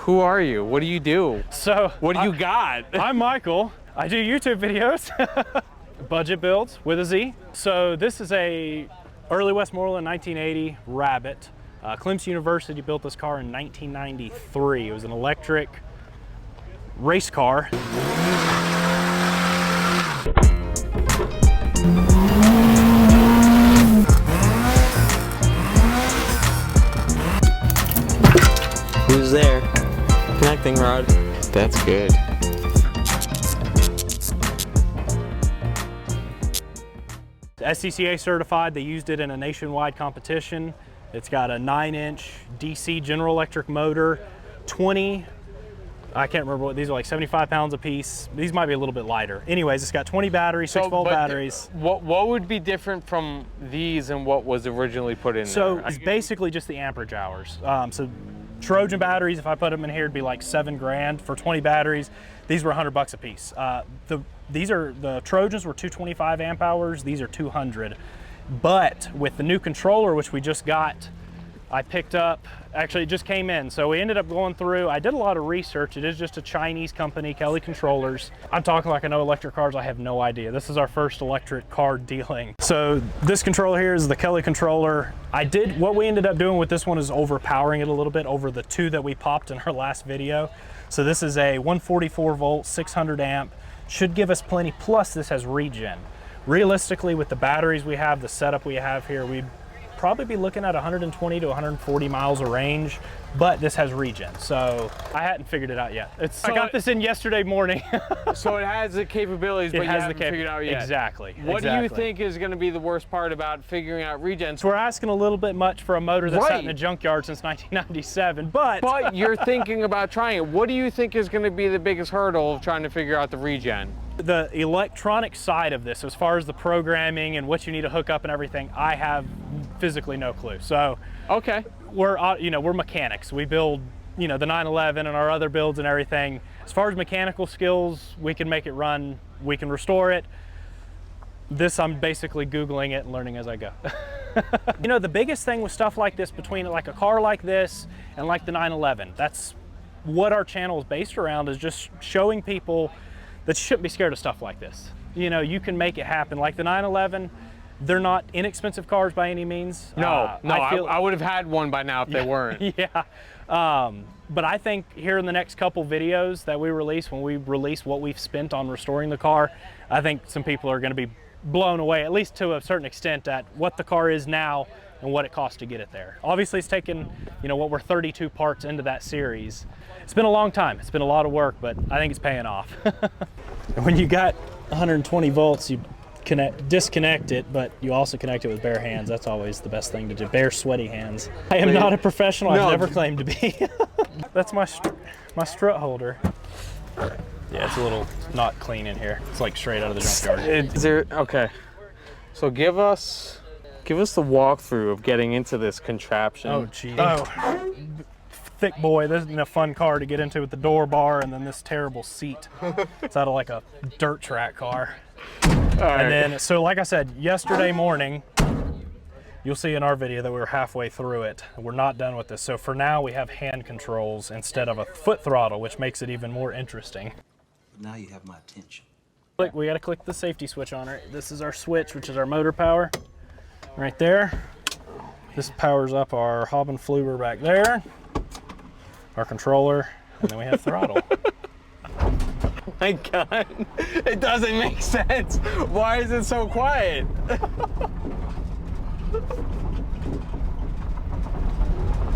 Who are you? What do you do? So what do you got? I'm Michael. I do YouTube videos. Budget Buildz with a Z. So this is a early Westmoreland 1980 Rabbit. Clemson University built this car in 1993. It was an electric race car. Who's there? Connecting rod. That's good. SCCA certified. They used it in a nationwide competition. It's got a 9-inch DC General Electric motor, 20, I can't remember what, these are like 75 pounds a piece. These might be a little bit lighter. Anyways, it's got 20 batteries, 6-volt batteries. What would be different from these and what was originally put in there? So it's basically just the amperage hours. So Trojan batteries, if I put them in here, it'd be like $7 grand for 20 batteries. These were $100 a piece. The Trojans were 225 amp hours. These are 200. But with the new controller, which we just got, I picked up, actually it just came in. So we ended up going through, I did a lot of research. It is just a Chinese company, Kelly Controllers. I'm talking like I know electric cars, I have no idea. This is our first electric car dealing. So this controller here is the Kelly controller. What we ended up doing with this one is overpowering it a little bit over the two that we popped in our last video. So this is a 144 volt, 600 amp, should give us plenty, plus this has regen. Realistically, with the batteries we have, the setup we have here, we'd probably be looking at 120 to 140 miles of range, but this has regen, so I hadn't figured it out yet. I got this in yesterday morning. So it has the capabilities, but you haven't figured it out yet. Exactly. What do you think is going to be the worst part about figuring out regen? So we're asking a little bit much for a motor that's sat in a junkyard since 1997, but... But you're thinking about trying it. What do you think is going to be the biggest hurdle of trying to figure out the regen? The electronic side of this, as far as the programming and what you need to hook up and everything, I have physically no clue. So, okay, we're mechanics. We build, the 911 and our other builds and everything. As far as mechanical skills, we can make it run, we can restore it. This, I'm basically Googling it and learning as I go. The biggest thing with stuff like this, between like a car like this and like the 911, that's what our channel is based around, is just showing people that you shouldn't be scared of stuff like this. You can make it happen. Like the 911, they're not inexpensive cars by any means. I would have had one by now if they weren't. Yeah, but I think here in the next couple videos that we release, when we release what we've spent on restoring the car, I think some people are gonna be blown away, at least to a certain extent, at what the car is now and what it costs to get it there. Obviously it's taken, what we're 32 parts into that series. It's been a long time, it's been a lot of work, but I think it's paying off. And when you got 120 volts, you disconnect it, but you also connect it with bare hands. That's always the best thing to do, bare sweaty hands. I am not a professional, I've never claimed to be. That's my strut holder. Yeah, it's a little not clean in here. It's like straight out of the junkyard. Okay, so give us the walkthrough of getting into this contraption. Oh, geez. Oh, thick boy. This isn't a fun car to get into with the door bar and then this terrible seat. It's out of like a dirt track car. All right. And then, so like I said, yesterday morning, you'll see in our video that we were halfway through it. We're not done with this. So for now, we have hand controls instead of a foot throttle, which makes it even more interesting. Now you have my attention. We got to click the safety switch on it. This is our switch, which is our motor power. Right there. This powers up our Hob and Fluber back there, our controller, and then we have throttle. Oh my God, it doesn't make sense. Why is it so quiet?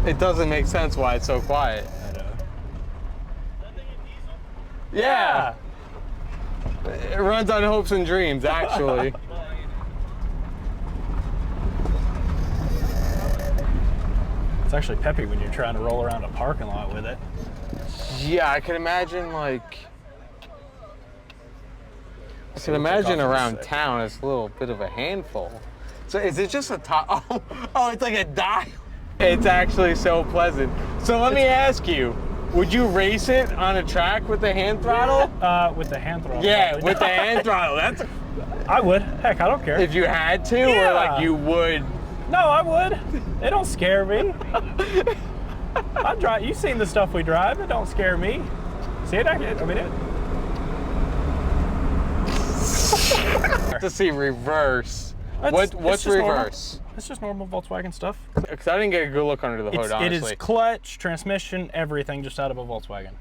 It doesn't make sense why it's so quiet. I know. Yeah. It runs on hopes and dreams, actually. It's actually peppy when you're trying to roll around a parking lot with it. Yeah, I can imagine around town it's a little bit of a handful. So is it just a top? Oh, it's like a dial. It's actually so pleasant. So let me ask you, would you race it on a track with the hand throttle? With the hand throttle. Yeah, with the hand throttle. I would. Heck, I don't care. If you had to, or like you would. No, I would. They don't scare me. I drive. You've seen the stuff we drive. It don't scare me. See it? I mean it. To see reverse. It's What's just reverse? Normal. It's just normal Volkswagen stuff. Because I didn't get a good look under the hood, honestly. It is clutch, transmission, everything just out of a Volkswagen.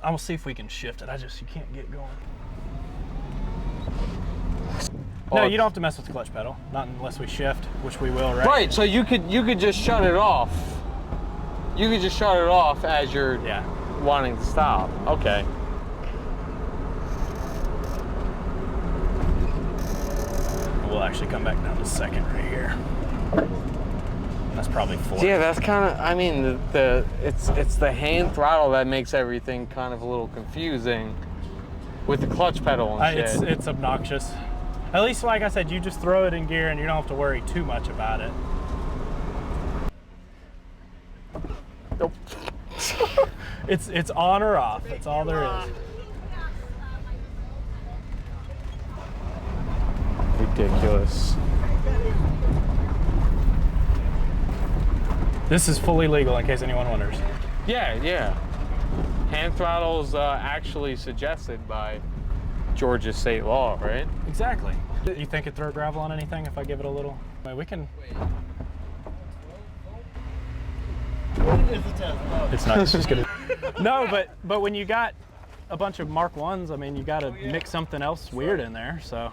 I will see if we can shift it. You can't get going. No, you don't have to mess with the clutch pedal, not unless we shift, which we will, right? Right, so you could just shut it off. You could just shut it off as you're wanting to stop. Okay. We'll actually come back down to second right here. That's probably fourth. Yeah, that's kind of. I mean, it's the hand throttle that makes everything kind of a little confusing with the clutch pedal and shit. It's obnoxious. At least, like I said, you just throw it in gear and you don't have to worry too much about it. Nope. It's on or off. That's all there is. Ridiculous. This is fully legal, in case anyone wonders. Yeah. Hand throttle's actually suggested by Georgia state law, right? Exactly. You think it'd throw gravel on anything if I give it a little? Wait, we can. It's not. It's just gonna. No, but when you got a bunch of Mark 1s, I mean, you got to mix something else weird in there. So.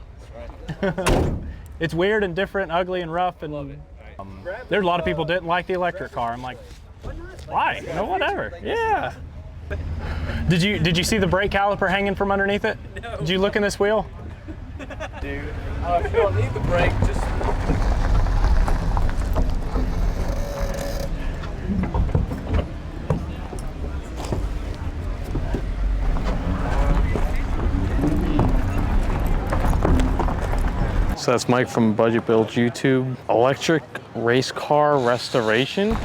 It's weird and different, ugly and rough, and there's a lot of people didn't like the electric car. I'm like, why? No, whatever. Yeah. Did you see the brake caliper hanging from underneath it? No. Did you look in this wheel? Dude, if you don't need the brake, just. So that's Mike from Budget Buildz YouTube. Electric race car restoration.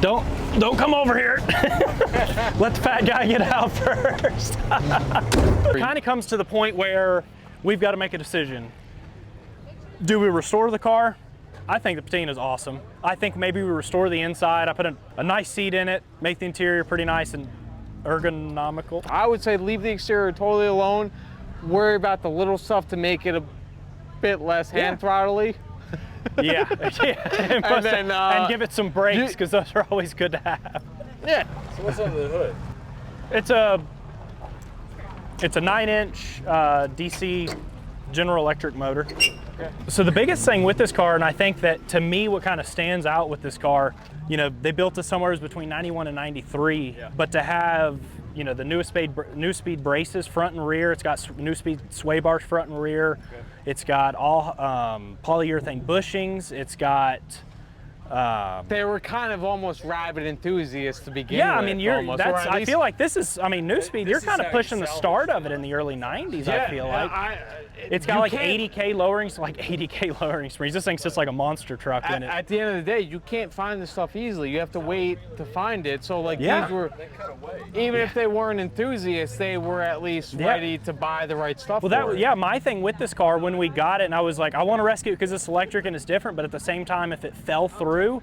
Don't come over here. Let the fat guy get out first. It kind of comes to the point where we've got to make a decision. Do we restore the car? I think the patina is awesome. I think maybe we restore the inside. I put a nice seat in it, make the interior pretty nice and ergonomical. I would say leave the exterior totally alone. Worry about the little stuff to make it a bit less hand throttly. Yeah. And give it some brakes, because those are always good to have. Yeah. So what's under the hood? It's a 9-inch DC General Electric motor. Okay. So the biggest thing with this car, and I think that to me what kind of stands out with this car, you know, they built this somewhere between 91 and 93, but to have, you know, the new speed braces front and rear, it's got new speed sway bars front and rear, it's got all polyurethane bushings, it's got they were kind of almost Rabbit enthusiasts to begin with. Yeah, I mean, I feel like this is, I mean, New Speed, you're kind of pushing the start of it in the early 90s, I feel like. It's got like 80K lowering springs. This thing sits like a monster truck in it. At the end of the day, you can't find this stuff easily. You have to wait to find it. So like these were, even if they weren't enthusiasts, they were at least ready to buy the right stuff. Well, my thing with this car when we got it, and I was like, I want to rescue it because it's electric and it's different, but at the same time, if it fell through,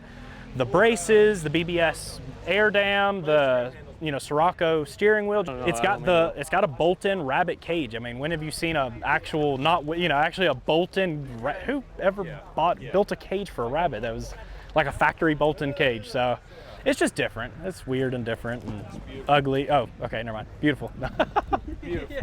the braces, the BBS air dam, the Sirocco steering wheel. It's got a bolt-in rabbit cage. I mean, when have you seen a actual actually a bolt-in? Who ever built a cage for a rabbit that was like a factory bolt-in cage? So it's just different. It's weird and different and ugly. Oh, okay, never mind. Beautiful. Beautiful.